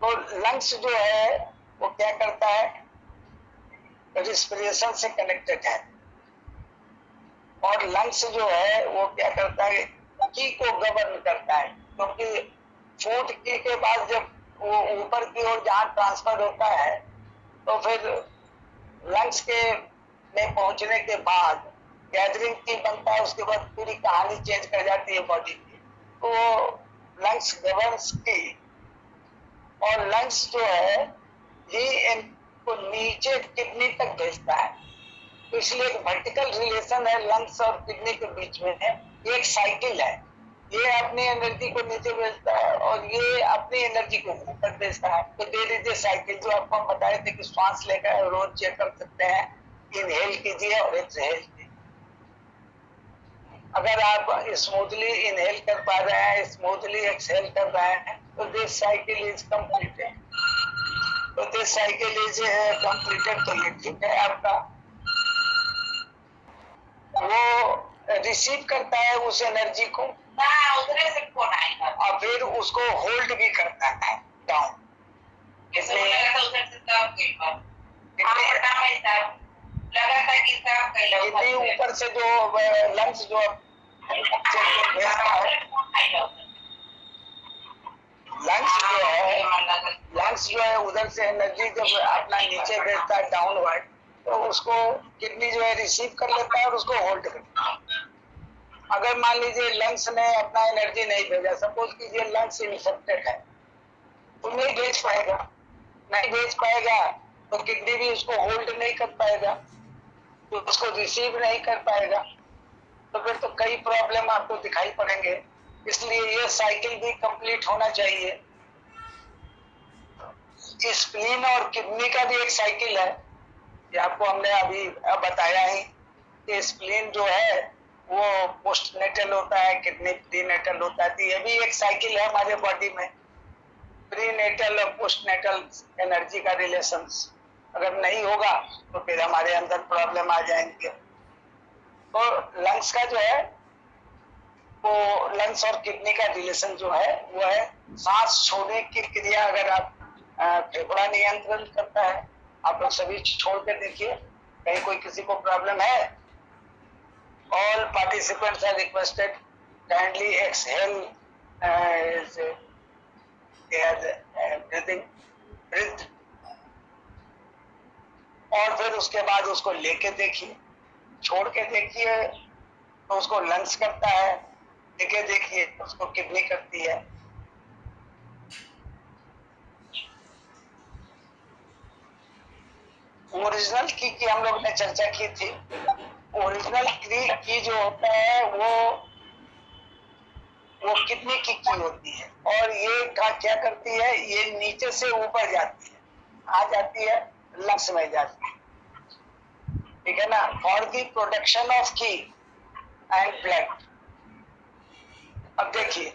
तो लंग्स जो है वो क्या करता है, रिस्पिरेशन से कनेक्टेड है। और लंग्स जो है वो क्या करता है, की को गवर्न करता है, क्योंकि फूड की के बाद जब वो ऊपर की ओर जहाँ ट्रांसफर होता है तो फिर लंग्स के में पहुंचने के बाद गैदरिंग की बनता है, उसके बाद पूरी कहानी चेंज कर जाती है बॉडी की। तो लंग्स गवर्न्स की, और लंग्स जो है ये इनको नीचे किडनी तक भेजता है। तो इसलिए एक वर्टिकल रिलेशन है लंग्स और किडनी के बीच में है। ये एक साइकिल है, ये अपनी एनर्जी को नीचे भेजता है और ये अपनी एनर्जी को ऊपर भेजता है। तो दे दीजिए साइकिल जो आपको हम बताए थे कि श्वास लेकर रोज चेक कर सकते हैं, इनहेल कीजिए और एक्सहेल कीजिए। अगर आप स्मूथली इनहेल कर पा रहे हैं, स्मूथली एक्सहेल कर रहे हैं, तो दिस साइकिल इज कंप्लीटेड। तो दिस साइकिल इज कंप्लीटेड। तो ये ठीक है आपका। वो रिसीव करता है उस एनर्जी को और फिर उसको होल्ड भी करता है डाउन। कितनी ऊपर से जो लंग्स जो लंग्स जो है उधर से एनर्जी जब अपना नीचे भेजता है डाउनवर्ड, तो उसको किडनी जो है रिसीव कर लेता है और उसको होल्ड करता है। अगर मान लीजिए लंग्स ने अपना एनर्जी नहीं भेजा, सपोज कीजिए लंग्स इन्फेक्टेड है, वो नहीं भेज पाएगा, नहीं भेज पाएगा तो किडनी भी उसको होल्ड नहीं कर पाएगा, तो उसको रिसीव नहीं कर पाएगा, तो फिर तो कई प्रॉब्लम आपको दिखाई पड़ेंगे। इसलिए ये साइकिल भी कंप्लीट होना चाहिए। स्प्लीन और किडनी का भी एक साइकिल है, ये आपको हमने अभी बताया ही कि स्प्लीन जो है वो पोस्टनेटल होता है, किडनी प्रीनेटल होता है। तो ये भी एक साइकिल है हमारे बॉडी में, प्रीनेटल और पोस्टनेटल एनर्जी का रिलेशंस अगर नहीं होगा तो फिर हमारे अंदर प्रॉब्लम आ जाएंगे। तो लंग्स का जो है वो लंग्स और किडनी का रिलेशन जो है वो है सांस छोड़ने की क्रिया। अगर आप फेफड़ा नियंत्रण करता है, आप लोग सभी छोड़ कर देखिए, कहीं कोई किसी को प्रॉब्लम है। All participants are requested kindly exhale breath, और फिर उसके बाद उसको लेके देखिए, छोड़ के देखिए तो उसको लंग्स करता है, लेके देखिए उसको किडनी करती है। ओरिजिनल की हम लोग ने चर्चा की थी। ओरिजिनल की जो होता है वो किडनी की होती है, और ये क्या करती है, ये नीचे से ऊपर जाती है, आ जाती है लंग्स में जाती है, ठीक है ना, फॉर द प्रोडक्शन ऑफ की एंड ब्लड। अब देखिए,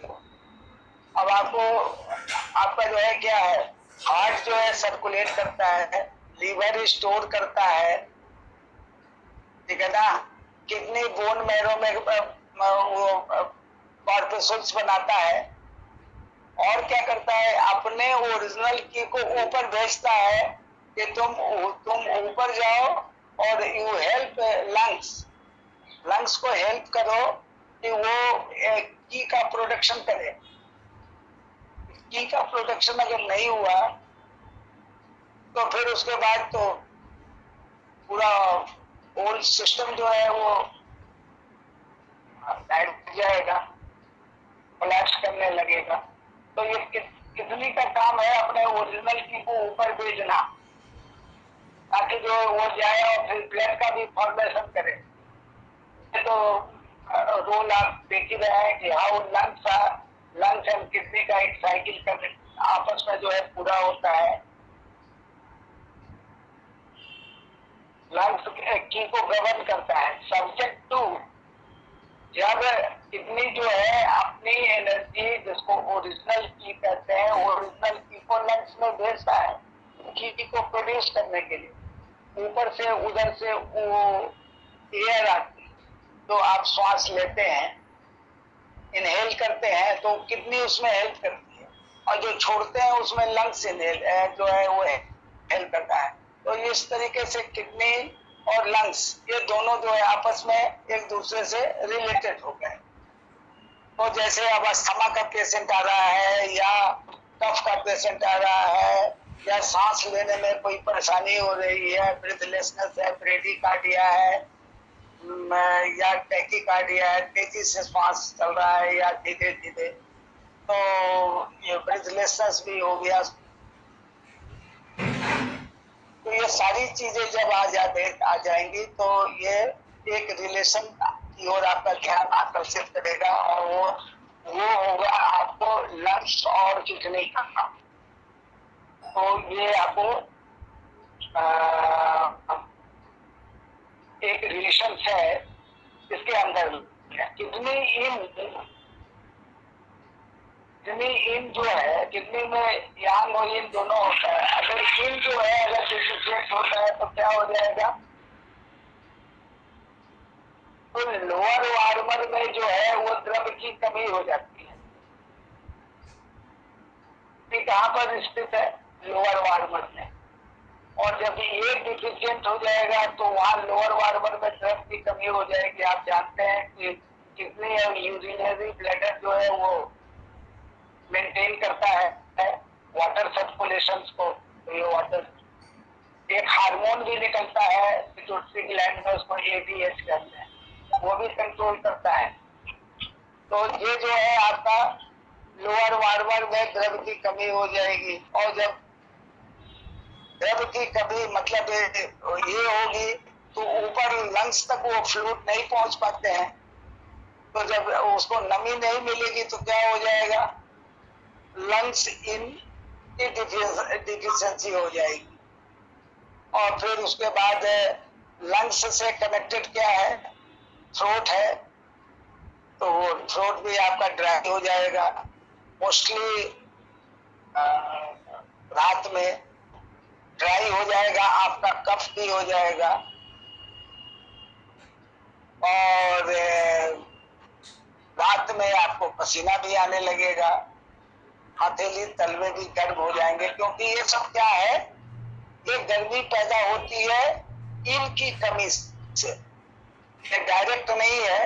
अब आपका जो है क्या है, हार्ट जो है सर्कुलेट करता है, लीवर स्टोर करता है, ठीक है ना, किडनी बोन मैरो में वो कॉर्पसूल्स बनाता है, और क्या करता है, अपने ओरिजिनल की को ऊपर भेजता है कि तुम ऊपर जाओ और यू हेल्प लंग्स को हेल्प करो कि वो की का प्रोडक्शन करे। की का प्रोडक्शन अगर नहीं हुआ तो फिर उसके बाद तो पूरा होल सिस्टम जो है वो बैठ जाएगा, कोलैप्स करने लगेगा। तो ये किडनी का काम है अपने ओरिजिनल की को ऊपर भेजना, ताकि जो वो जाए और फिर ब्लड का भी फॉर्मेशन करे। तो रोल आप देख ही रहे हैं कि हाउ लंग्स एंड किडनी का एक साइकिल कर आपस में जो है पूरा होता है। लंग्स की को गवर्न करता है, सब्जेक्ट टू जब किडनी जो है अपनी एनर्जी, जिसको ओरिजिनल की कहते हैं, ओरिजिनल की को लंग्स में भेजता है की को प्रोड्यूस करने के लिए। ऊपर से उधर से वो एयर आती है, तो आप श्वास लेते हैं, इनहेल करते हैं, तो किडनी उसमें हेल्प करती है, और जो छोड़ते हैं उसमें लंग्स इनहेल जो है वो हेल्प करता है। तो इस तरीके से किडनी और लंग्स ये दोनों जो है आपस में एक दूसरे से रिलेटेड हो गए। तो जैसे अब अस्थमा का पेशेंट आ रहा है, या कफ का पेशेंट आ रहा है, या सांस लेने में कोई परेशानी हो रही है, ब्रीथलेसनेस है, ब्रेडिकार्डिया है, या टैकीकार्डिया है, तेजी से सांस चल रहा है या धीरे धीरे, तो ये ब्रीथलेसनेस भी हो गया। तो ये सारी चीजें जब आ जाएंगी तो ये एक रिलेशन की ओर आपका ध्यान आकर्षित करेगा, और वो होगा आपको लंग्स और किडनी का। तो ये आपको एक रिलेशन है इसके अंदर। किडनी इन जो है, किडनी में यांग और इन दोनों होता है। अगर इन जो है अगर डिफिशिएंट होता है तो क्या हो जाएगा, तो लोअर वार्मर में जो है वो द्रव की कमी हो जाती है। कहाँ पर स्थित है, लोअर वार्मर में, और जब ये डिफिशिएंट हो जाएगा तो वहाँ लोअर वार्मर में द्रव की कमी हो जाएगी। आप जानते हैं कि किडनी और यूरिनरी ब्लैडर जो है वो मेंटेन करता है वाटर सर्कुलेशन को। ये वाटर एक हार्मोन भी निकलता है पिट्यूटरी ग्लैंड में, उसको ADH कहते हैं, वो भी कंट्रोल करता है। तो ये जो है आपका लोअर वार्बर में द्रव की कमी हो जाएगी, और जब द्रव की कमी मतलब ये होगी तो ऊपर लंग्स तक वो फ्लूइड नहीं पहुंच पाते हैं। तो जब उसको नमी नहीं मिलेगी तो क्या हो जाएगा, लंग्स इन डिफिशियंसी हो जाएगी। और फिर उसके बाद लंग्स से कनेक्टेड क्या है, थ्रोट है, तो वो थ्रोट भी आपका ड्राई हो जाएगा। मोस्टली रात में ड्राई हो जाएगा, आपका कफ भी हो जाएगा, और रात में आपको पसीना भी आने लगेगा, हथेली तलवे भी गर्म हो जाएंगे, क्योंकि ये सब क्या है, ये गर्मी पैदा होती है इनकी कमी से। ये डायरेक्ट नहीं है,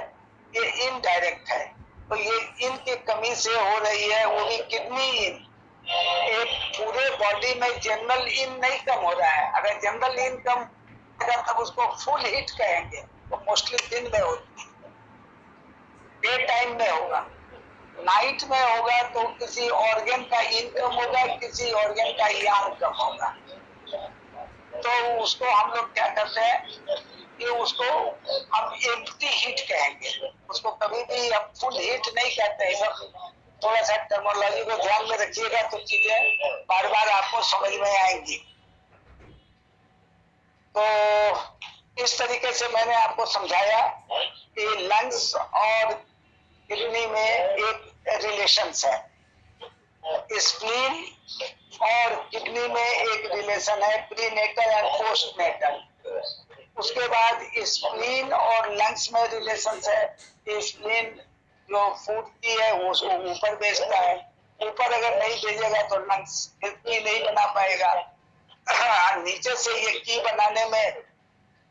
ये इनडायरेक्ट है। तो ये इनकी कमी से हो रही है, वो भी किडनी इन। एक पूरे बॉडी में जनरल इन नहीं कम हो रहा है। अगर जनरल इन कम होगा तब उसको फुल हीट कहेंगे। तो मोस्टली दिन में होती है, डे टाइम में होगा। नाइट में होगा तो किसी ऑर्गन का इन कम होगा, किसी ऑर्गन का यांग कम होगा। तो उसको हम लोग क्या करते हैं कि उसको हम एम्प्टी हीट कहेंगे, उसको कभी भी हम फुल हीट नहीं कहते हैं। थोड़ा सा टर्मिनोलॉजी को ध्यान में रखिएगा तो चीजें बार बार आपको समझ में आएंगी। तो इस तरीके से मैंने आपको समझाया कि लंग्स और किडनी में एक रिलेशन है, स्प्लीन और किडनी में एक रिलेशन है, प्रीनेटल एंड पोस्टनेटल। उसके बाद स्प्लीन और लंग्स में रिलेशन है। स्प्लीन जो फूड की है वो उसको ऊपर भेजता है, ऊपर अगर नहीं भेजेगा तो लंग्स की नहीं बना पाएगा। नीचे से ये की बनाने में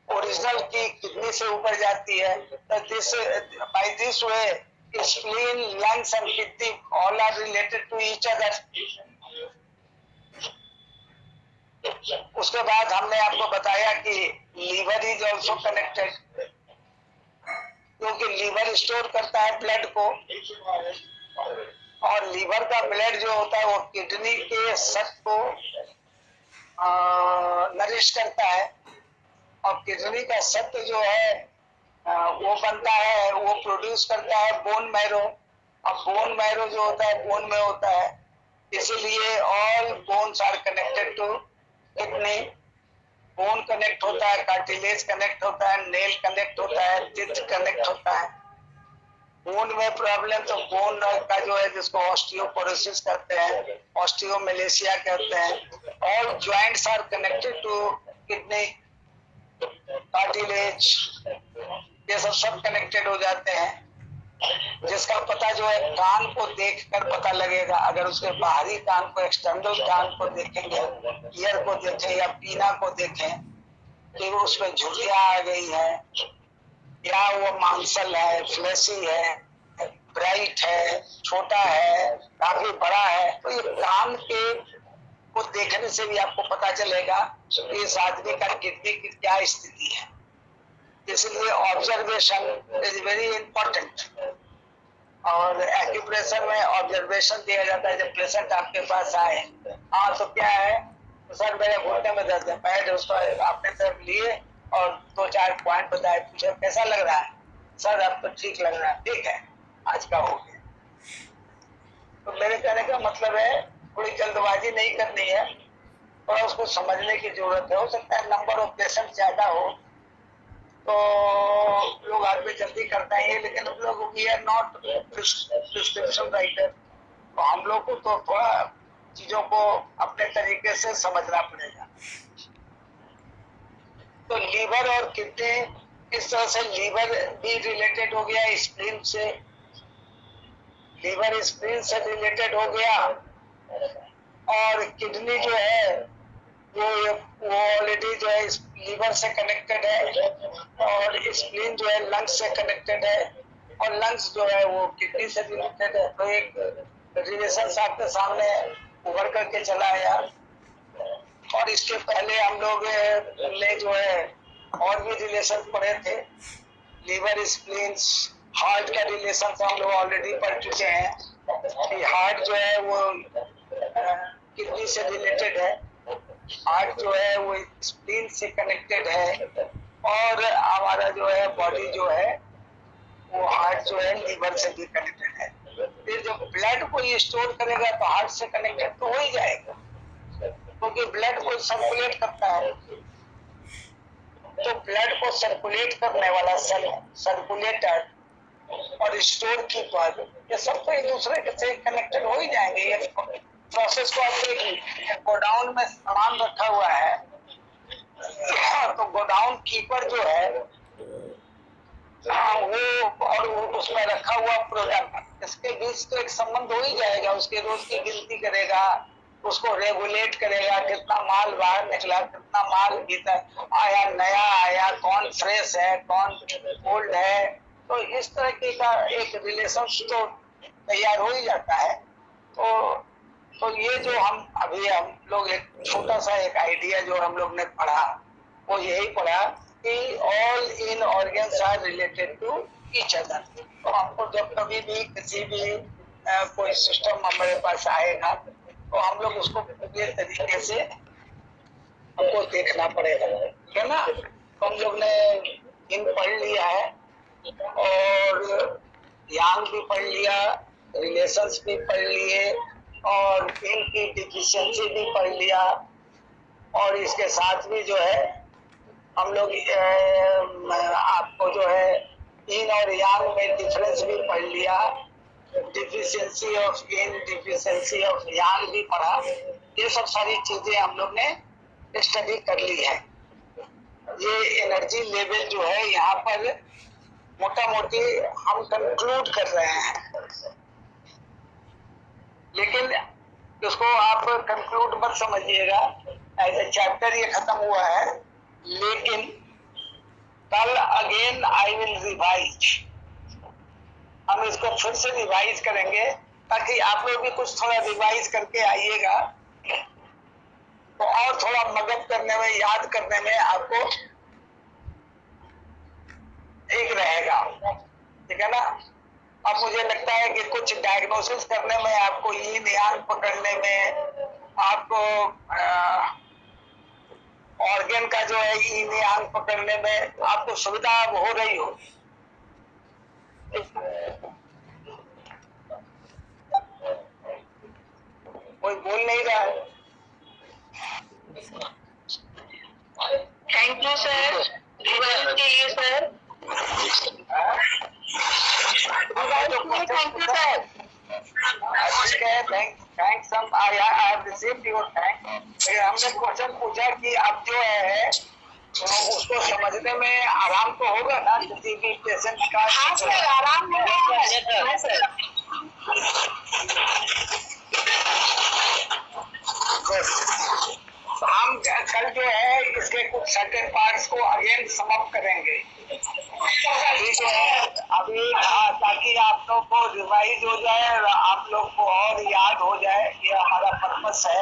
ओरिजिनल की किडनी से ऊपर जाती है। This by this way spleen, lungs and kidney all are related to each other. उसके बाद हमने आपको बताया कि लीवर इज ऑल्सो कनेक्टेड, क्योंकि लीवर स्टोर करता है ब्लड को, और लीवर का ब्लड जो होता है वो किडनी के सत को नरिश करता है, और किडनी का सत्व जो है वो बनता है, वो प्रोड्यूस करता है बोन मैरो। अब बोन मैरो जो होता है बोन में होता है, इसीलिए all bones are connected to kidney. Bone connect होता है, कार्टिलेज कनेक्ट होता है, नेल कनेक्ट होता है, टिथ कनेक्ट होता है। बोन में प्रॉब्लम तो बोन का जो है जिसको ऑस्टियोपोरोसिस कहते हैं, ऑस्टियोमेलेशिया कहते हैं। All joints are connected to kidney, cartilage, ये सब कनेक्टेड हो जाते हैं, जिसका पता जो है कान को देखकर पता लगेगा। अगर उसके बाहरी कान को, एक्सटर्नल कान को देखेंगे, ईयर को देखें या पीना को देखें कि उसमें झुर्रियां आ गई है, या वो मांसल है, फ्लेसी है, ब्राइट है, छोटा है, काफी बड़ा है, तो ये कान के को देखने से भी आपको पता चलेगा कि इस आदमी का किडनी की क्या स्थिति है। इसलिए ऑब्जर्वेशन इज वेरी इंपॉर्टेंट, और एक्यूप्रेशर में ऑब्जर्वेशन दिया जाता है। जब पेशेंट आपके पास आए, हाँ तो क्या है, तो सर मेरे घुटने में दर्द है, पैर उसको आपने तरफ लिए और 2-4 पॉइंट बताए, पूछे कैसा लग रहा है, सर अब तो ठीक लग रहा है, ठीक है आज का हो गया। तो मेरे कहने का मतलब है थोड़ी जल्दबाजी नहीं करनी है, थोड़ा उसको समझने की जरूरत है। हो सकता है नंबर ऑफ पेशेंट ज्यादा हो तो लोग आदमी जल्दी करते हैं, लेकिन हम लोग we are not prescription writer, तो हम लोग को तो थोड़ा चीजों को अपने तरीके से समझना पड़ेगा। तो लीवर और किडनी, इस तरह से लीवर भी रिलेटेड हो गया स्प्लीन से, लीवर स्प्लीन से रिलेटेड हो गया, और किडनी जो है वो ऑलरेडी जो है लीवर से कनेक्टेड है, और स्प्लीन जो है लंग्स से कनेक्टेड है, और लंग्स जो है वो किडनी से रिलेटेड है। तो एक रिलेशन आपके सामने उभर करके चला आया। और इसके पहले हम लोग ने जो है और भी रिलेशन पढ़े थे, लीवर, स्प्लीन, हार्ट का रिलेशन हम लोग ऑलरेडी पढ़ चुके हैं। हार्ट जो है वो किडनी से रिलेटेड है, हार्ट जो है वो स्प्लीन से कनेक्टेड है, और हमारा जो है बॉडी जो है वो हार्ट जो है लीवर से भी कनेक्टेड है। फिर जब ब्लड को ये स्टोर करेगा तो हार्ट से कनेक्टेड तो हो ही जाएगा, क्योंकि ब्लड को सर्कुलेट करता है। तो ब्लड को सर्कुलेट करने वाला सेल, सर्कुलेटर और स्टोर कीपर, ये सब तो एक दूसरे से कनेक्टेड हो ही जाएंगे। ये प्रोसेस को आप देखिए, गोडाउन में सामान रखा हुआ है, तो गोडाउन कीपर जो है वो, और वो उसमें रखा हुआ प्रोडक्ट, इसके बीच तो एक संबंध हो ही जाएगा। उसके रोज की गिनती करेगा, उसको रेगुलेट करेगा, कितना माल बाहर निकला, कितना माल भीतर आया, नया आया, कौन फ्रेश है, कौन ओल्ड है। तो इस तरह का एक रिलेशन तो तैयार हो ही जाता है। तो ये जो हम लोग एक छोटा सा एक आइडिया जो हम लोग ने पढ़ा, वो यही पढ़ा कि all in organs are related to each other. तो हमको जब कभी भी किसी भी कोई सिस्टम हमारे पास आएगा तो हम लोग उसको पूरे तरीके से हमको देखना पड़ेगा, है ना। तो हम लोग ने इन पढ़ लिया है, और यांग भी पढ़ लिया, रिलेशंस भी पढ़ लिए, और इनकी डिफिशियंसी भी पढ़ लिया, और इसके साथ भी जो है हम लोग आपको जो है इन और यांग में डिफरेंस भी पढ़ लिया, deficiency of yin, deficiency of yang भी पढ़ा। ये सब सारी चीजें हम लोग ने स्टडी कर ली है। ये एनर्जी लेवल जो है यहाँ पर मोटा मोटी हम कंक्लूड कर रहे हैं, लेकिन उसको आप कंक्लूड मत समझिएगा, एज ए चैप्टर ये खत्म हुआ है। लेकिन कल अगेन आई विल रिवाइज, हम इसको फिर से रिवाइज करेंगे, ताकि आप लोग भी कुछ थोड़ा रिवाइज करके आइएगा, तो और थोड़ा मदद करने में, याद करने में आपको ठीक रहेगा, ठीक है ना। अब मुझे लगता है कि कुछ डायग्नोसिस करने में, आपको yin yang पकड़ने में, आपको ऑर्गन का जो है yin yang पकड़ने में आपको सुविधा हो रही हो। कोई बोल नहीं रहा है। थैंक यू सर, रिवाइज के लिए sir. Thank you sir. Thanks, I have received your thanks. हमने क्वेश्चन पूछा कि अब जो है तो उसको समझने में आराम तो होगा ना किसी भी पेशेंट का? हाँ सर, आराम हो गया है सर। हम कल जो है इसके कुछ सर्टेन पार्ट्स को अगेन समाप्त करेंगे, ठीक है। अभी ताकि आप लोग को रिवाइज हो जाए और आप लोग को और याद हो जाए, ये हमारा पर्पस है।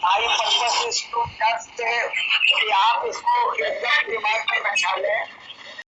My purpose is to just कि आप इसको एकदम दिमाग में बैठा लें